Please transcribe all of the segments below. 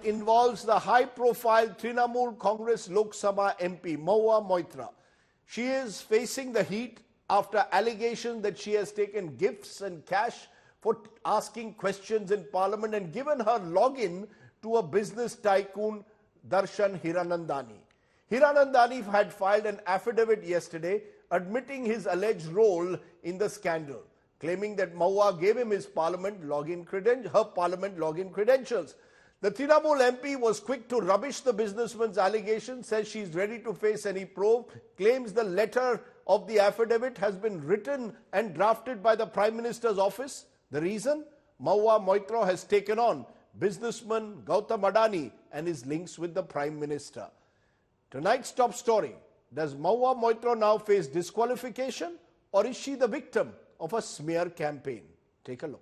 involves the high-profile Trinamool Congress Lok Sabha MP Mahua Moitra. She is facing the heat after allegations that she has taken gifts and cash for asking questions in Parliament and given her login to a business tycoon, Darshan Hiranandani. Hiranandani had filed an affidavit yesterday admitting his alleged role in the scandal, claiming that Mahua gave him his parliament login credentials. The Trinamool MP was quick to rubbish the businessman's allegations, says she is ready to face any probe, claims the letter of the affidavit has been written and drafted by the Prime Minister's office. The reason? Mahua Moitra has taken on businessman Gautam Adani and his links with the Prime Minister. Tonight's top story: does Mahua Moitra now face disqualification, or is she the victim of a smear campaign? Take a look.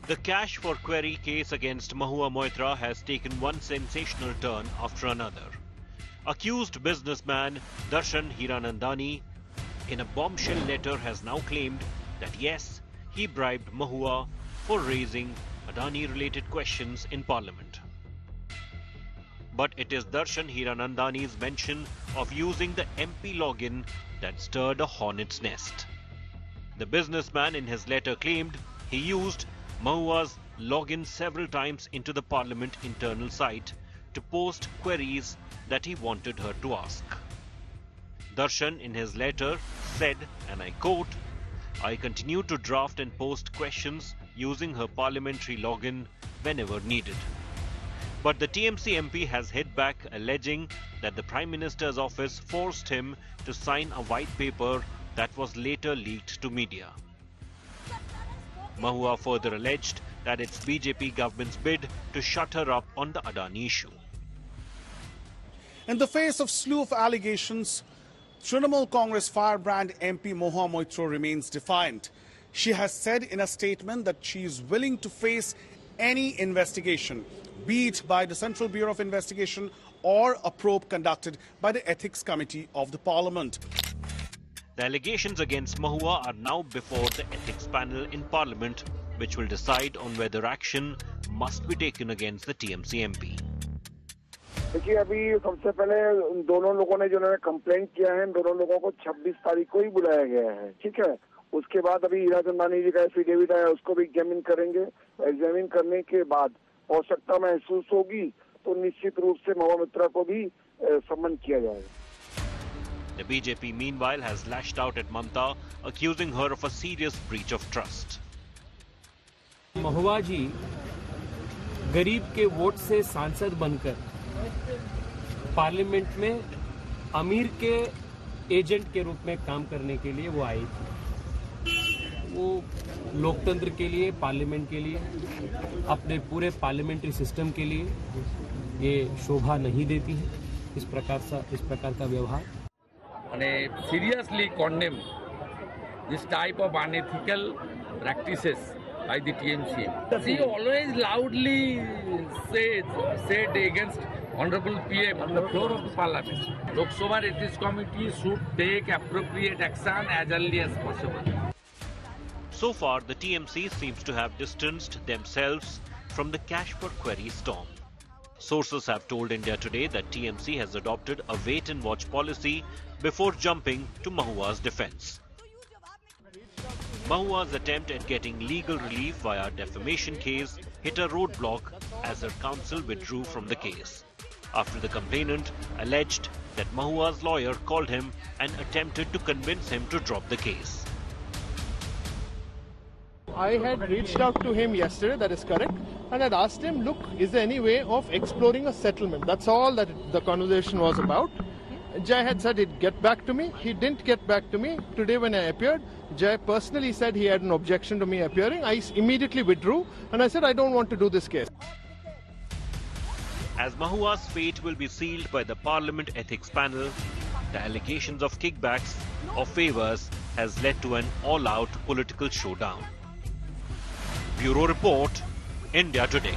The cash for query case against Mahua Moitra has taken one sensational turn after another. Accused businessman Darshan Hiranandani, in a bombshell letter, has now claimed that yes, he bribed Mahua for raising Adani-related questions in Parliament. But it is Darshan Hiranandani's mention of using the MP login that stirred a hornet's nest. The businessman in his letter claimed he used Mahua's login several times into the Parliament internal site to post queries that he wanted her to ask. Darshan in his letter said, and I quote, "I continue to draft and post questions using her parliamentary login whenever needed." But the TMC MP has hit back, alleging that the Prime Minister's office forced him to sign a white paper that was later leaked to media. Mahua further alleged that it's BJP government's bid to shut her up on the Adani issue. In the face of slew of allegations, Trinamool Congress firebrand MP Mahua Moitra remains defiant. She has said in a statement that she is willing to face any investigation, be it by the Central Bureau of Investigation or a probe conducted by the Ethics Committee of the Parliament. The allegations against Mahua are now before the ethics panel in Parliament, which will decide on whether action must be taken against the TMC MP. देखिए अभी सबसे पहले उन दोनों लोगों ने जिन्होंने complaint किया है, दोनों लोगों को 26 तारीख को ही बुलाया गया है, ठीक है। उसके बाद अभी हीराचंदानी जी का एफिडेविट आया, उसको भी एग्जामिन करेंगे। एग्जामिन करने के बाद आवश्यकता महसूस होगी तो निश्चित रूप से महua मोइत्रा को भी सम्मन किया जाएगा। The BJP meanwhile has lashed out at Mamta, accusing her of a serious breach of trust. महुआ जी गरीब के वोट से सांसद बनकर पार्लियामेंट में अमीर के एजेंट के रूप में काम करने के लिए वो आई थी। वो लोकतंत्र के लिए, पार्लियामेंट के लिए, अपने पूरे पार्लियामेंट्री सिस्टम के लिए ये शोभा नहीं देती है इस प्रकार का व्यवहार। Seriously condemn this type of unethical practices by the TMC. She always loudly said against Honorable PM on the floor of the Parliament. Lok Sabha Ethics Committee should take appropriate action as early as possible. So far, the TMC seems to have distanced themselves from the cash for query storm. Sources have told India Today that TMC has adopted a wait-and-watch policy before jumping to Mahua's defense. Mahua's attempt at getting legal relief via defamation case hit a roadblock as her counsel withdrew from the case, after the complainant alleged that Mahua's lawyer called him and attempted to convince him to drop the case. I had reached out to him yesterday, that is correct, and had asked him, look, is there any way of exploring a settlement? That's all that the conversation was about. Jai had said he'd get back to me. He didn't get back to me. Today when I appeared, Jai personally said he had an objection to me appearing. I immediately withdrew and I said I don't want to do this case. As Mahua's fate will be sealed by the Parliament Ethics Panel, the allegations of kickbacks or favours has led to an all-out political showdown. Bureau Report, India Today.